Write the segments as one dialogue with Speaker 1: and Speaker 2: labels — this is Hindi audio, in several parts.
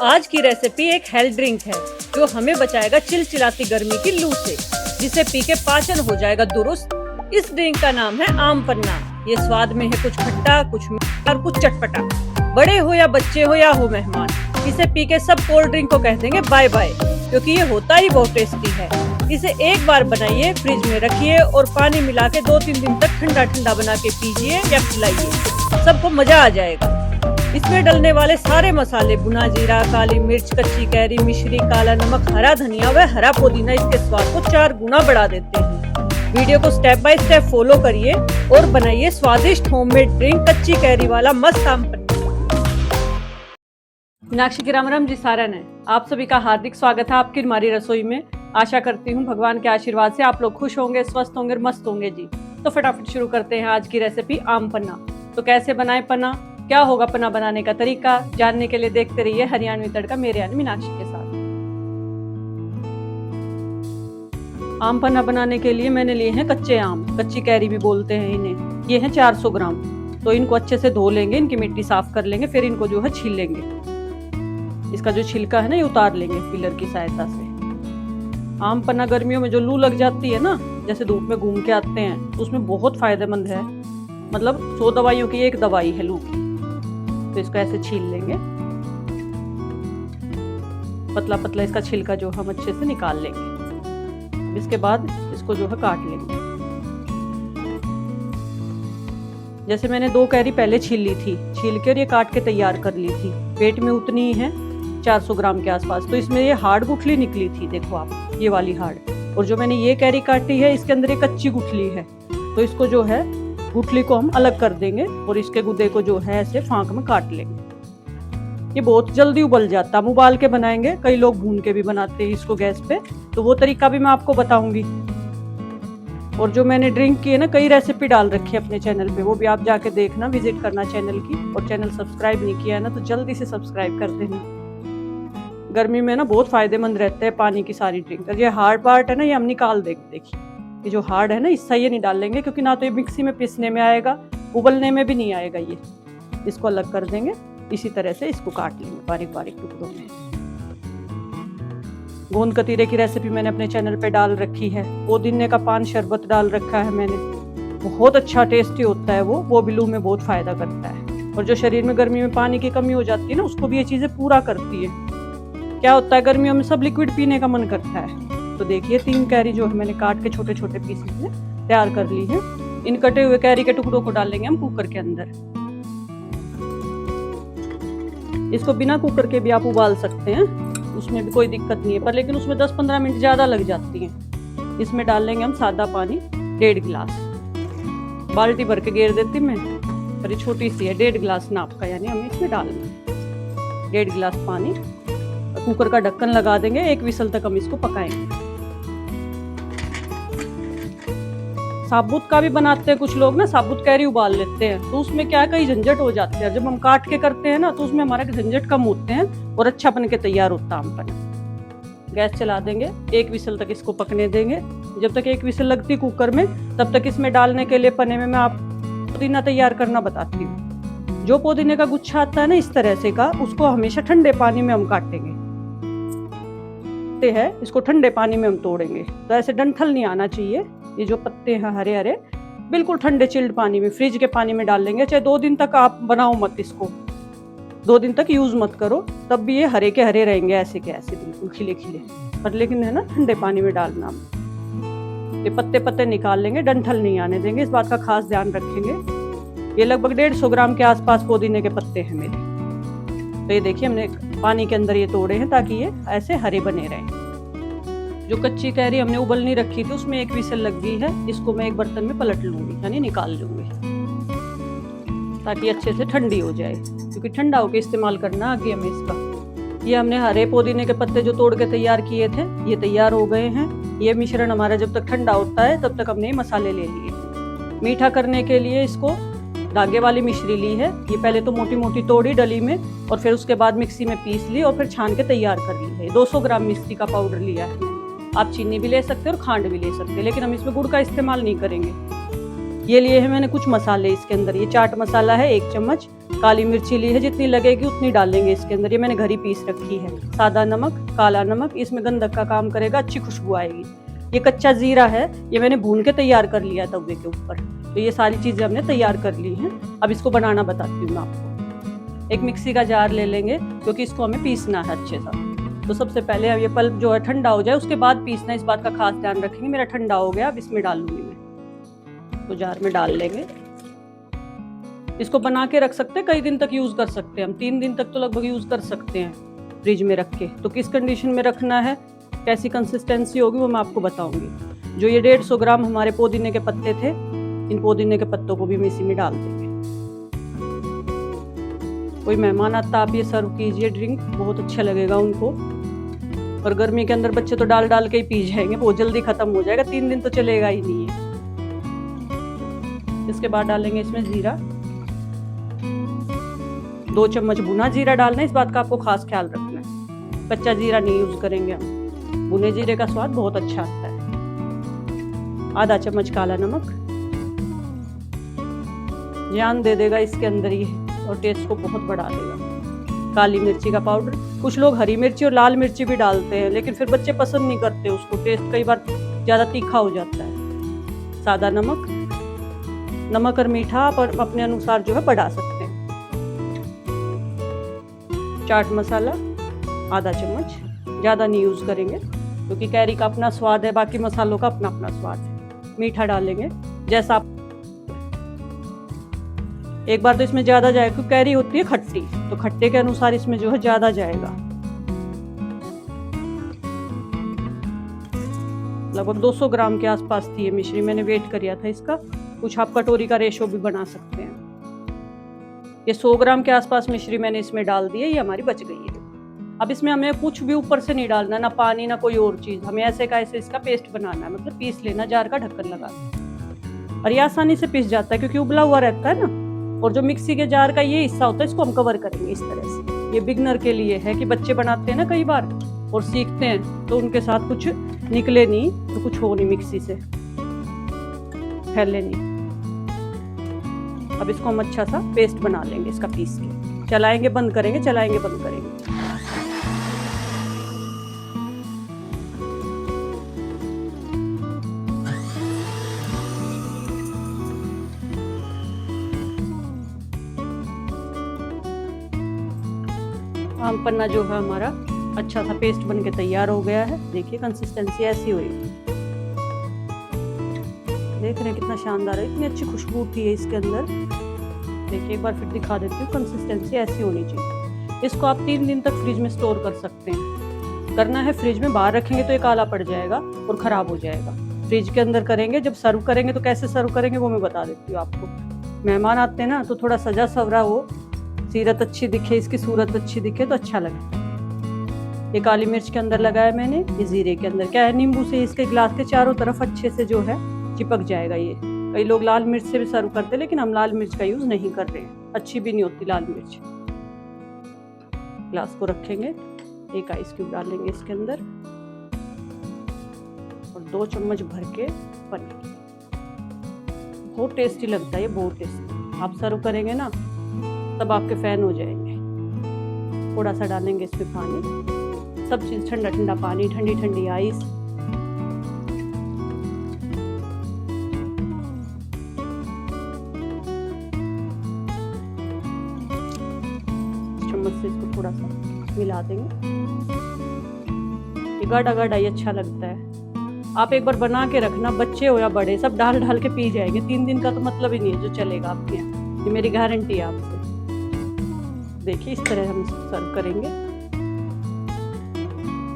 Speaker 1: आज की रेसिपी एक हेल्थ ड्रिंक है जो हमें बचाएगा चिलचिलाती गर्मी की लू से, जिसे पी के पाचन हो जाएगा दुरुस्त। इस ड्रिंक का नाम है आम पन्ना। ये स्वाद में है कुछ खट्टा, कुछ मीठा और कुछ चटपटा। बड़े हो या बच्चे हो या हो मेहमान, इसे पी के सब कोल्ड ड्रिंक को कह देंगे बाय बाय, क्योंकि ये होता ही बहुत टेस्टी है। इसे एक बार बनाइए, फ्रिज में रखिए और पानी मिला के 2-3 दिन तक ठंडा ठंडा बना के पीजिए या पिलाइए, सबको मजा आ जाएगा। इसमें डलने वाले सारे मसाले भुना जीरा, काली मिर्च, कच्ची कैरी, मिश्री, काला नमक, हरा धनिया व हरा पुदीना इसके स्वाद को 4 गुना बढ़ा देते हैं। वीडियो को स्टेप बाय स्टेप फॉलो करिए और बनाइए स्वादिष्ट होममेड ड्रिंक कच्ची कैरी वाला मस्त आम पन्ना। मीनाक्षी की राम जी सारन है। आप सभी का हार्दिक स्वागत है आपकी हमारी रसोई में। आशा करती हूँ भगवान के आशीर्वाद से आप लोग खुश होंगे, स्वस्थ होंगे, मस्त होंगे जी। तो फटाफट शुरू करते हैं आज की रेसिपी आम पन्ना। तो कैसे बनाएं पन्ना, क्या होगा पन्ना बनाने का तरीका, जानने के लिए देखते रहिए हरियाणवी तड़का मेरे यानी मीनाक्षी के साथ। आम पन्ना बनाने के लिए मैंने लिए हैं कच्चे आम, कच्ची कैरी भी बोलते हैं इन्हें। ये हैं 400 ग्राम। तो इनको अच्छे से धो लेंगे, इनकी मिट्टी साफ कर लेंगे, फिर इनको जो है छील लेंगे। इसका जो छिलका है ना ये उतार लेंगे पिलर की सहायता से। आम पन्ना गर्मियों में जो लू लग जाती है ना, जैसे धूप में घूम के आते हैं, तो उसमें बहुत फायदेमंद है। मतलब 100 दवाइयों की एक दवाई है लू की। तो इसको ऐसे छील लेंगे, पतला पतला इसका छिलका जो हम अच्छे से निकाल लेंगे। इसके बाद इसको जो है काट लेंगे। जैसे मैंने 2 कैरी पहले छील ली थी, छील के और ये काट के तैयार कर ली थी। पेट में उतनी ही है 400 ग्राम के आसपास। तो इसमें ये हार्ड गुठली निकली थी, देखो आप, ये वाली हार्ड। और जो मैंने ये कैरी काटी है इसके अंदर ये कच्ची गुठली है। तो इसको जो है गुठली को हम अलग कर देंगे और इसके गुदे को जो है ऐसे फांक में काट लेंगे। ये बहुत जल्दी उबल जाता है। हम उबाल के बनाएंगे, कई लोग भून के भी बनाते हैं इसको गैस पे, तो वो तरीका भी मैं आपको बताऊंगी। और जो मैंने ड्रिंक की है ना, कई रेसिपी डाल रखी है अपने चैनल पे, वो भी आप जाके देखना, विजिट करना चैनल की। और चैनल सब्सक्राइब नहीं किया है ना तो जल्दी से सब्सक्राइब कर देना। गर्मी में ना बहुत फायदेमंद रहते हैं पानी की सारी ड्रिंक। ये हार्ड पार्ट है ना, ये हम निकाल देंगे। देखिए ये जो हार्ड है ना, इससे ये नहीं डाल लेंगे, क्योंकि ना तो ये मिक्सी में पीसने में आएगा, उबलने में भी नहीं आएगा। ये इसको अलग कर देंगे। इसी तरह से इसको काट लेंगे बारीक बारीक टुकड़ों में। गोंद कतीरे की रेसिपी मैंने अपने चैनल पे डाल रखी है। पुदीने का पान शरबत डाल रखा है मैंने, बहुत अच्छा टेस्टी होता है वो भी लू में बहुत फायदा करता है। और जो शरीर में गर्मी में पानी की कमी हो जाती है ना, उसको भी ये चीजें पूरा करती है। क्या होता है गर्मियों में सब लिक्विड पीने का मन करता है। तो देखिए 3 कैरी जो है मैंने काट के छोटे छोटे पीसेस में तैयार कर ली है। इन कटे हुए कैरी के टुकड़ों को डालेंगे हम कुकर के अंदर। इसको बिना कुकर के भी आप उबाल सकते हैं, उसमें भी कोई दिक्कत नहीं है, पर लेकिन उसमें 10-15 मिनट ज्यादा लग जाती हैं। इसमें डाल लेंगे हम सादा पानी 1.5 गिलास। बाल्टी भर के घेर देती मैं, पर ये छोटी सी है, 1.5 गिलास नाप का, यानी हमें इसमें डालना 1.5 गिलास पानी। कुकर का ढक्कन लगा देंगे, 1 विसल तक हम इसको पकाएंगे। साबुत का भी बनाते हैं कुछ लोग ना, साबुत कैरी उबाल लेते हैं, तो उसमें क्या कई झंझट हो जाते हैं। जब हम काट के करते हैं ना, तो उसमें हमारे झंझट कम होते हैं और अच्छा बन के तैयार होता है आम पन्ना। गैस चला देंगे, 1 विसल तक इसको पकने देंगे। जब तक 1 विसल लगती कुकर में, तब तक इसमें डालने के लिए पन्ने में मैं आपको पुदीना तैयार करना बताती हूँ। जो पुदीने का गुच्छा आता है ना इस तरह से का, उसको हमेशा ठंडे पानी में हम काटेंगे है, इसको ठंडे पानी में हम तोड़ेंगे। तो ऐसे डंठल नहीं आना चाहिए। ये जो पत्ते हैं हरे हरे, बिल्कुल ठंडे चिल्ड पानी में, फ्रिज के पानी में डाल लेंगे। चाहे 2 दिन तक आप बनाओ मत इसको, 2 दिन तक यूज मत करो, तब भी ये हरे के हरे रहेंगे, ऐसे के ऐसे बिल्कुल खिले खिले। पर लेकिन है ना ठंडे पानी में डालना। ये पत्ते पत्ते निकाल लेंगे, डंठल नहीं आने देंगे, इस बात का खास ध्यान रखेंगे। ये लगभग 150 ग्राम के आसपास पुदीने के पत्ते हैं मेरे। तो ये देखिए हमने पानी के अंदर ये तोड़े हैं ताकि ये ऐसे हरे बने रहें। जो कच्ची कैरी हमने उबलनी रखी थी उसमें 1 विसल लग गई है। इसको मैं एक बर्तन में पलट लूंगी, यानी निकाल लूंगी, ताकि अच्छे से ठंडी हो जाए, क्योंकि ठंडा होकर इस्तेमाल करना आगे हमें इसका। ये हमने हरे पुदीने के पत्ते जो तोड़ के तैयार किए थे, ये तैयार हो गए हैं। ये मिश्रण हमारा जब तक ठंडा होता है तब तक हमने मसाले ले लिए। मीठा करने के लिए इसको धागे वाली मिश्री ली है। ये पहले तो मोटी मोटी तोड़ी डली में, और फिर उसके बाद मिक्सी में पीस ली और फिर छान के तैयार कर ली है। 200 ग्राम मिश्री का पाउडर लिया है। आप चीनी भी ले सकते हैं और खांड भी ले सकते हैं, लेकिन हम इसमें गुड़ का इस्तेमाल नहीं करेंगे। ये लिए हैं मैंने कुछ मसाले इसके अंदर। ये चाट मसाला है 1 चम्मच, काली मिर्ची ली है, जितनी लगेगी उतनी डालेंगे इसके अंदर। ये मैंने घर ही पीस रखी है। सादा नमक, काला नमक, इसमें गंधक का काम करेगा, अच्छी खुशबू आएगी। ये कच्चा जीरा है, ये मैंने भून के तैयार कर लिया तवे के ऊपर। तो ये सारी चीजें हमने तैयार कर ली हैं। अब इसको बनाना बताती हूँ मैं आपको। एक मिक्सी का जार ले लेंगे, क्योंकि इसको हमें पीसना है अच्छे से। तो सबसे पहले अब ये पल्प जो है ठंडा हो जाए, उसके बाद पीसना, इस बात का खास ध्यान रखेंगे। मेरा ठंडा हो गया, अब इसमें डाल लूंगी मैं। तो जार में डाल लेंगे। इसको बना के रख सकते हैं, कई दिन तक यूज कर सकते हैं हम। 3 दिन तक तो लगभग यूज कर सकते हैं फ्रिज में रख के। तो किस कंडीशन में रखना है, कैसी कंसिस्टेंसी होगी, वो मैं आपको बताऊंगी। जो ये 150 ग्राम हमारे पुदीने के पत्ते थे, इन पुदीने के पत्तों को भी हम इसी में डाल देंगे। कोई मेहमान आता, आप ये सर्व कीजिए ड्रिंक, बहुत अच्छा लगेगा उनको। और गर्मी के अंदर बच्चे तो डाल डाल के ही पी जाएंगे, बहुत जल्दी खत्म हो जाएगा, 3 दिन तो चलेगा ही नहीं है। इसके बाद डालेंगे इसमें जीरा। 2 चम्मच भुना जीरा डालना है, इस बात का आपको खास ख्याल रखना है। कच्चा जीरा नहीं यूज करेंगे हम, भुने जीरे का स्वाद बहुत अच्छा आता है। आधा चम्मच काला नमक, जान दे देगा इसके अंदर ही और टेस्ट को बहुत बढ़ा देगा। काली मिर्ची का पाउडर, कुछ लोग हरी मिर्ची और लाल मिर्ची भी डालते हैं, लेकिन फिर बच्चे पसंद नहीं करते उसको, टेस्ट कई बार ज्यादा तीखा हो जाता है। सादा नमक, नमक और मीठा आप अपने अनुसार जो है बढ़ा सकते हैं। चाट मसाला आधा चम्मच, ज़्यादा नहीं यूज़ करेंगे क्योंकि कैरी का अपना स्वाद है, बाकी मसालों का अपना अपना स्वाद है। मीठा डालेंगे जैसा आप, एक बार तो इसमें ज़्यादा जाएगा क्योंकि कैरी होती है खट्टी, तो खट्टे के अनुसार इसमें जो है ज़्यादा जाएगा। लगभग 200 ग्राम के आसपास थी ये मिश्री, मैंने वेट किया था इसका। कुछ आप कटोरी का रेशो भी बना सकते हैं। ये 100 ग्राम के आसपास मिश्री मैंने इसमें डाल दी है, ये हमारी बच गई है। अब इसमें हमें कुछ भी ऊपर से नहीं डालना, ना पानी ना कोई और चीज़। हमें ऐसे का ऐसे इसका पेस्ट बनाना है, मतलब पीस लेना, जार का ढक्कन लगा के। और ये आसानी से पिस जाता है क्योंकि उबला हुआ रहता है ना। और जो मिक्सी के जार का ये हिस्सा होता है, इसको हम कवर करेंगे इस तरह से। ये बिगनर के लिए है कि बच्चे बनाते हैं ना कई बार और सीखते हैं, तो उनके साथ कुछ निकले नहीं तो कुछ हो नहीं, मिक्सी से फैले नहीं। अब इसको हम अच्छा सा पेस्ट बना लेंगे इसका पीस के। चलाएंगे बंद करेंगे, चलाएंगे बंद करेंगे। आम पन्ना जो है हमारा अच्छा सा पेस्ट बन के तैयार हो गया है। देखिए कंसिस्टेंसी ऐसी हुई, देख रहे हैं कितना शानदार है, इतनी अच्छी खुशबू उठी है इसके अंदर। देखिए एक बार फिर दिखा देती हूँ, कंसिस्टेंसी ऐसी होनी चाहिए। इसको आप 3 दिन तक फ्रिज में स्टोर कर सकते हैं। करना है फ्रिज में, बाहर रखेंगे तो ये काला पड़ जाएगा और ख़राब हो जाएगा। फ्रिज के अंदर करेंगे, जब सर्व करेंगे तो कैसे सर्व करेंगे वो मैं बता देती हूँ आपको। मेहमान आते हैं ना, तो थोड़ा सजा सवरा हो, सीरत अच्छी दिखे, इसकी सूरत अच्छी दिखे तो अच्छा लगे। ये काली मिर्च के अंदर लगाया मैंने, ये जीरे के अंदर क्या है, नींबू से इसके गिलास के चारों तरफ अच्छे से जो है चिपक जाएगा। ये कई लोग लाल मिर्च से भी सर्व करते हैं, लेकिन हम लाल मिर्च का यूज नहीं कर रहे हैं, अच्छी भी नहीं होती लाल मिर्च। गिलास को रखेंगे, एक आइस क्यूब डालेंगे इसके अंदर और 2 चम्मच भर के पनीर। बहुत टेस्टी लगता है ये, बहुत टेस्टी। आप सर्व करेंगे ना तब आपके फैन हो जाएंगे। थोड़ा सा डालेंगे इसमें पानी, सब चीज़ ठंडा ठंडा पानी, ठंडी ठंडी आइस। चम्मच से इसको थोड़ा सा मिला देंगे। ये गाढ़ा गाढ़ा ही अच्छा लगता है। आप एक बार बना के रखना, बच्चे हो या बड़े सब डाल डाल के पी जाएंगे। 3 दिन का तो मतलब ही नहीं है जो चलेगा आपके यहाँ, ये मेरी गारंटी है आपसे। देखिए इस तरह हम सर्व करेंगे।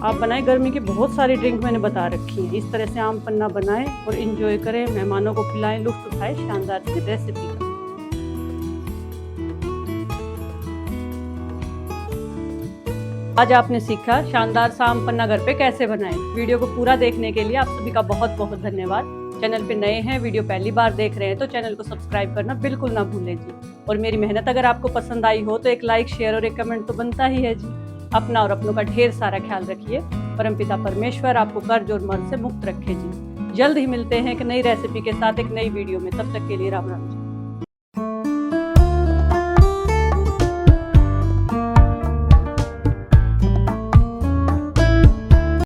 Speaker 1: आप बनाएं, गर्मी की बहुत सारी ड्रिंक मैंने बता रखी है। इस तरह से आम पन्ना बनाएं और एंजॉय करें, मेहमानों को खिलाएं, लुत्फ उठाएं शानदार सी रेसिपी का। आज आपने सीखा शानदार सा आम पन्ना घर पे कैसे बनाएं। वीडियो को पूरा देखने के लिए आप सभी का बहुत बहुत धन्यवाद। चैनल पे नए हैं, वीडियो पहली बार देख रहे हैं तो चैनल को सब्सक्राइब करना बिल्कुल ना भूलें जी। और मेरी मेहनत अगर आपको पसंद आई हो तो एक लाइक, शेयर और एक कमेंट तो बनता ही है जी। अपना और अपनों का ढेर सारा ख्याल रखिए। परमपिता परमेश्वर आपको कर्ज और मर्ज से मुक्त रखे जी। जल्द ही मिलते हैं एक नई रेसिपी के साथ एक नई वीडियो में, तब तक के लिए राम राम जी।